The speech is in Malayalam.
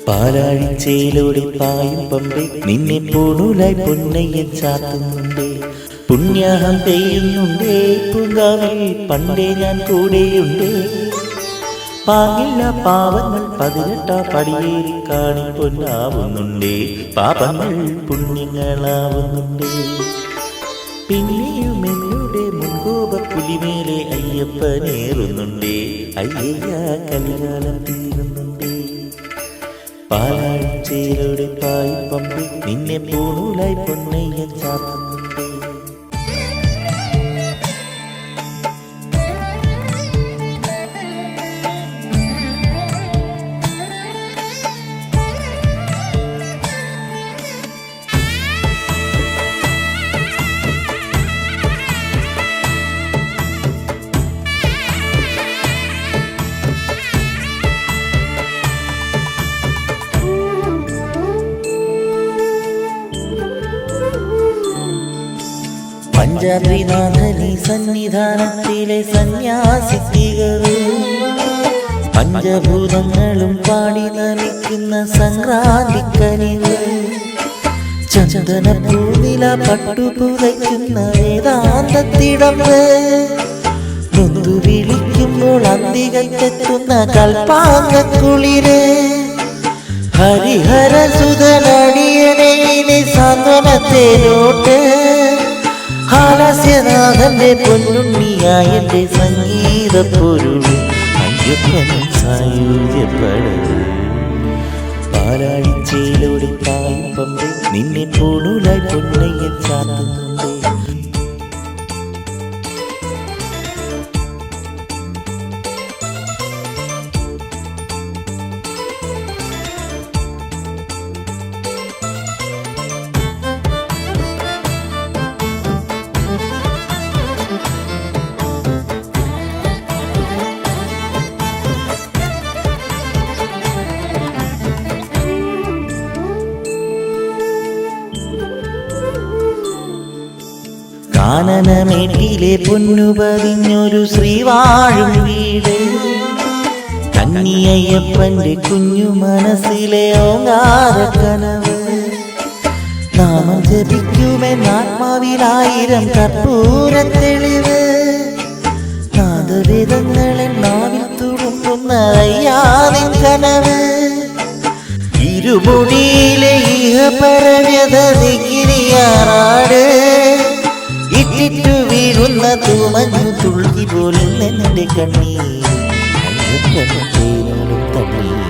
പാലാഴിച്ചയിലൂടെ പായും പമ്പേ നിന്നെ പൂണൂലായി പൊന്നയ്യൻ ചാത്തുന്നുണ്ടേ. പുണ്യാഹം പെയ്യുന്നുണ്ടേ പൂങ്കാവിൽ പണ്ടേ ഞാൻ കൂടെയുണ്ടേ. പാങ്ങില്ല പാവങ്ങൾ 18 പടിയേറി കാണി പൊന്നാവുന്നുണ്ടേ. പാപങ്ങൾ പുണ്യങ്ങളാവുന്നുണ്ടേ. പിന്നെയും എന്നുടെ മുൻകോപ പുലിമേലെ അയ്യപ്പനേറുന്നുണ്ടേ. അയ്യയ്യ കലികാലം തീരുന്നുണ്ടേ. പാലാഴിച്ചയിലൂടെ പായും പമ്പേ നിന്നെ പൂണൂലായി പൊന്നയ്യൻ ചാത്തുന്നുണ്ടേ. പഞ്ചാദ്രിനാഥനി സന്നിധാനത്തിലെ സന്യാസികൾ പഞ്ചഭൂതങ്ങളും പാടി നമിക്കുന്ന സംക്രാന്തിക്കനിവ്. ചന്ദനപ്പൂനില പട്ടുപുതയ്ക്കുന്ന വേദാന്തത്തിടമ്പ്. നൊന്തു വിളിക്കുമ്പോൾ അന്തികത്തെത്തുന്ന കൽപ്പാങ്കക്കുളിര്. ഹരിഹരസുതനടിയനെ സാന്ത്വനത്തേലോട്ട്. ഹാലാസ്യനാഥന്റെ പൊന്നുണ്ണിയായ എന്റെ സംഗീത പൊരുള് അയ്യപ്പൻ സായുജ്യപ്പെടല്. പാലാഴിച്ചയിലൂടെ പായും പമ്പേ നിന്നെ പൂണൂലായി പൊന്നയ്യൻ ചാത്തുന്നുണ്ടേ. കാനനമേട്ടിലെ പൊന്നു പതിഞ്ഞൊരു ശ്രീവാഴും വീട്. കന്നിയയ്യപ്പന്റെ കുഞ്ഞു മനസ്സിലെ ഓങ്കാരക്കനവ്. നാമം ജപിക്കുമെന്നാത്മാവിലായിരം കർപ്പൂരത്തെളിവ്. നാദവേദങ്ങളെ നാവിൽ തുളുമ്പുന്ന അയ്യാനിൻ കനവ്. ഇരുമുടിയിലെ ഇഹപരവ്യത നികിരിയാറാട്. ഇട്ടിട്ടു വീഴുന്ന തൂമഞ്ഞു തുള്ളി പോലും എന്റെ കണ്ണീർ. അയ്യപ്പൻ തേനാലും തണ്ണീർ.